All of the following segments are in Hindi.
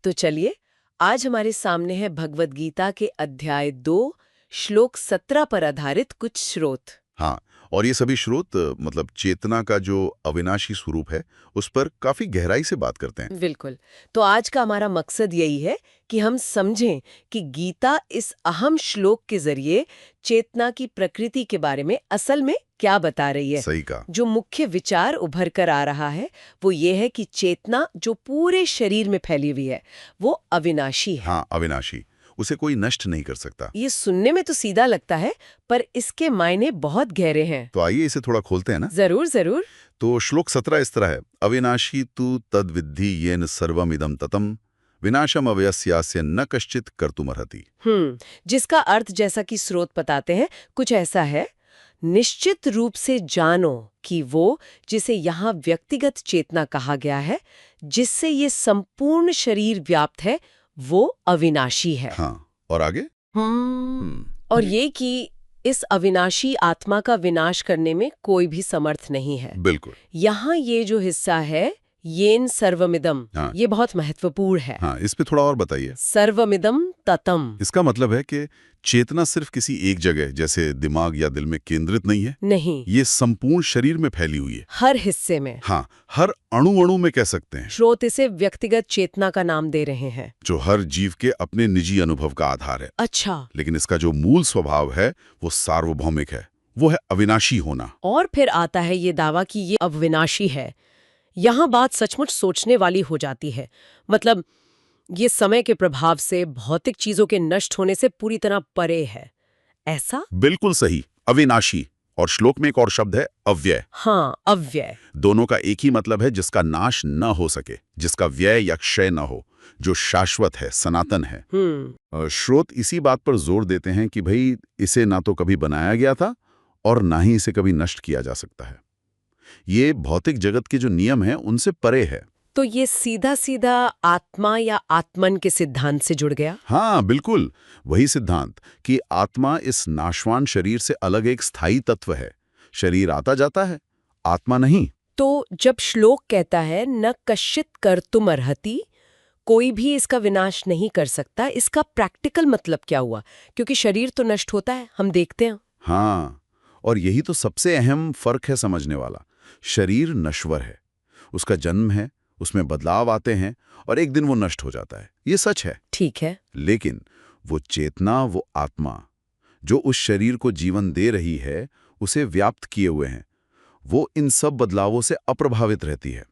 तो चलिए, आज हमारे सामने है भगवद गीता के अध्याय 2 श्लोक 17 पर आधारित कुछ स्रोत। हाँ, और ये सभी स्रोत मतलब चेतना का जो अविनाशी स्वरूप है, उस पर काफी गहराई से बात करते हैं। बिल्कुल। तो आज का हमारा मकसद यही है कि हम समझें कि गीता इस अहम श्लोक के जरिए चेतना की प्रकृति के बारे में असल में क्या बता रही है। सही कहा। जो मुख्य विचार उभर कर आ रहा है वो ये है कि चेतना जो पूरे शरीर में फैली हुई है वो अविनाशी है। हाँ, अविनाशी, उसे कोई नष्ट नहीं कर सकता। ये सुनने में तो सीधा लगता है, पर इसके मायने बहुत गहरे हैं। तो आइए इसे थोड़ा खोलते हैं ना। जरूर जरूर। तो श्लोक 17 इस तरह है, अविनाशी तु तद विद्धि येन सर्वमिदं ततम विनाशम अवयस्यास्य न कश्चित कर्तुमर्हति। जिसका अर्थ जैसा कि स्रोत बताते हैं कुछ ऐसा है, निश्चित रूप से जानो कि वो जिसे यहाँ व्यक्तिगत चेतना कहा गया है, जिससे ये संपूर्ण शरीर व्याप्त है, वो अविनाशी है। हाँ, और आगे? और ये कि इस अविनाशी आत्मा का विनाश करने में कोई भी समर्थ नहीं है। बिल्कुल। यहाँ ये जो हिस्सा है, येन सर्वमिदम, हाँ। ये बहुत महत्वपूर्ण है। हाँ, इस पे थोड़ा और बताइए। सर्वमिदम ततम। इसका मतलब है कि चेतना सिर्फ किसी एक जगह जैसे दिमाग या दिल में केंद्रित नहीं है, नहीं, ये संपूर्ण शरीर में फैली हुई है। हर हिस्से में। हाँ, हर अणु अणु में कह सकते हैं, स्रोत इसे व्यक्तिगत चेतना का नाम दे रहे हैं। जो हर जीव के अपने निजी अनुभव का आधार है। अच्छा। लेकिन इसका जो मूल स्वभाव है वो सार्वभौमिक है, वो है अविनाशी होना। और फिर आता है ये दावा कि ये अविनाशी है। यहाँ बात सचमुच सोचने वाली हो जाती है। मतलब ये समय के प्रभाव से, भौतिक चीजों के नष्ट होने से पूरी तरह परे है, ऐसा? बिल्कुल सही, अविनाशी। और श्लोक में एक और शब्द है अव्यय। हाँ, अव्यय। दोनों का एक ही मतलब है, जिसका नाश न हो सके, जिसका व्यय या क्षय न हो, जो शाश्वत है, सनातन है। स्रोत इसी बात पर जोर देते हैं कि भाई इसे ना तो कभी बनाया गया था और ना ही इसे कभी नष्ट किया जा सकता है। ये भौतिक जगत के जो नियम हैं उनसे परे है। तो ये सीधा सीधा आत्मा या आत्मन के सिद्धांत से जुड़ गया। हाँ, बिल्कुल वही सिद्धांत कि आत्मा इस नाशवान शरीर से अलग एक स्थायी तत्व है। शरीर आता जाता है, आत्मा नहीं। तो जब श्लोक कहता है न कश्चित कर्तुम अर्हति, कोई भी इसका विनाश नहीं कर सकता, इसका प्रैक्टिकल मतलब क्या हुआ? क्योंकि शरीर तो नष्ट होता है, हम देखते हैं। हाँ, और यही तो सबसे अहम फर्क है समझने वाला। शरीर नश्वर है, उसका जन्म है, उसमें बदलाव आते हैं और एक दिन वो नष्ट हो जाता है, ये सच है। ठीक है। लेकिन वो चेतना, वो आत्मा जो उस शरीर को जीवन दे रही है, उसे व्याप्त किए हुए हैं, वो इन सब बदलावों से अप्रभावित रहती है,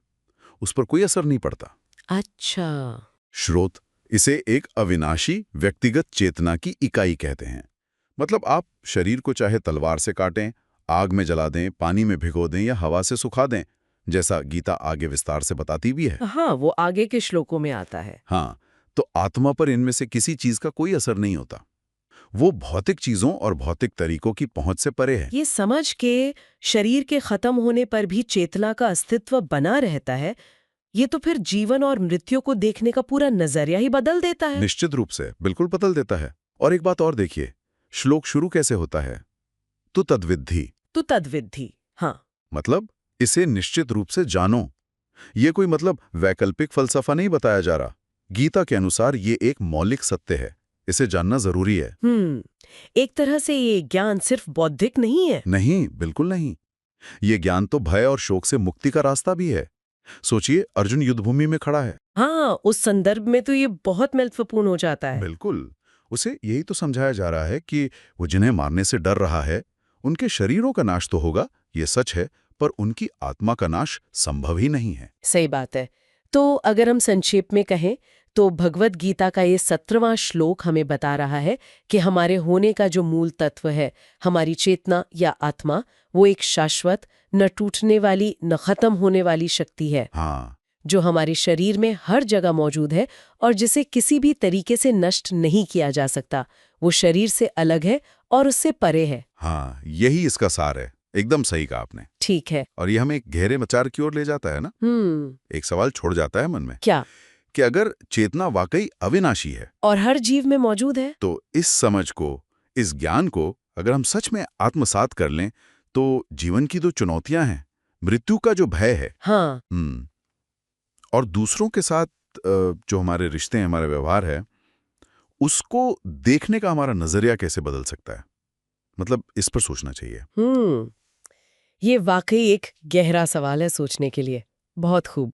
उस पर कोई असर नहीं पड़ता। अच्छा। श्रोत इसे एक अविनाशी व्यक्तिगत चेतना की इकाई कहते हैं। मतलब आप शरीर को चाहे तलवार से काटें, आग में जला दें, पानी में भिगो दें या हवा से सुखा दें, जैसा गीता आगे विस्तार से बताती भी है। हाँ, वो आगे के श्लोकों में आता है। हाँ, तो आत्मा पर इनमें से किसी चीज का कोई असर नहीं होता। वो भौतिक चीजों और भौतिक तरीकों की पहुंच से परे है। ये समझ के शरीर के खत्म होने पर भी चेतना का अस्तित्व बना रहता है, ये तो फिर जीवन और मृत्यु को देखने का पूरा नजरिया ही बदल देता है। निश्चित रूप से बिल्कुल बदल देता है। और एक बात और देखिए, श्लोक शुरू कैसे होता है? तु तद्विद्धि। तो तद्विद्धि। हाँ। मतलब इसे निश्चित रूप से जानो। ये कोई मतलब वैकल्पिक फलसफा नहीं बताया जा रहा। गीता के अनुसार ये एक मौलिक सत्य है, इसे जानना जरूरी है। एक तरह से ये ज्ञान सिर्फ बौद्धिक नहीं है। नहीं, बिल्कुल नहीं। ये ज्ञान तो भय और शोक से मुक्ति का रास्ता भी है। सोचिए, अर्जुन युद्धभूमि में खड़ा है। हाँ, उस संदर्भ में तो ये बहुत महत्वपूर्ण हो जाता है। बिल्कुल, उसे यही तो समझाया जा रहा है कि वो जिन्हें मारने से डर रहा है, उनके शरीरों का नाश तो होगा, ये सच है, पर उनकी आत्मा का नाश संभव ही नहीं है। सही बात है। तो अगर हम संक्षेप में कहें तो भगवद गीता का ये 17वां श्लोक हमें बता रहा है कि हमारे होने का जो मूल तत्व है, हमारी चेतना या आत्मा, वो एक शाश्वत, न टूटने वाली, न खत्म होने वाली शक्ति है। हाँ, जो हमारे शरीर में हर जगह मौजूद है और जिसे किसी भी तरीके से नष्ट नहीं किया जा सकता। वो शरीर से अलग है और उससे परे है। हाँ, यही इसका सार है। एकदम सही कहा आपने। ठीक है। और ये हमें एक गहरे विचार की ओर ले जाता है ना। एक सवाल छोड़ जाता है मन में क्या? कि अगर चेतना वाकई अविनाशी है और हर जीव में मौजूद है, तो इस समझ को, इस ज्ञान को अगर हम सच में आत्मसात कर लें तो जीवन की जो चुनौतियां हैं, मृत्यु का जो भय है, हाँ, और दूसरों के साथ जो हमारे रिश्ते हैं, हमारे व्यवहार है, उसको देखने का हमारा नजरिया कैसे बदल सकता है? मतलब इस पर सोचना चाहिए। ये वाकई एक गहरा सवाल है सोचने के लिए। बहुत खूब।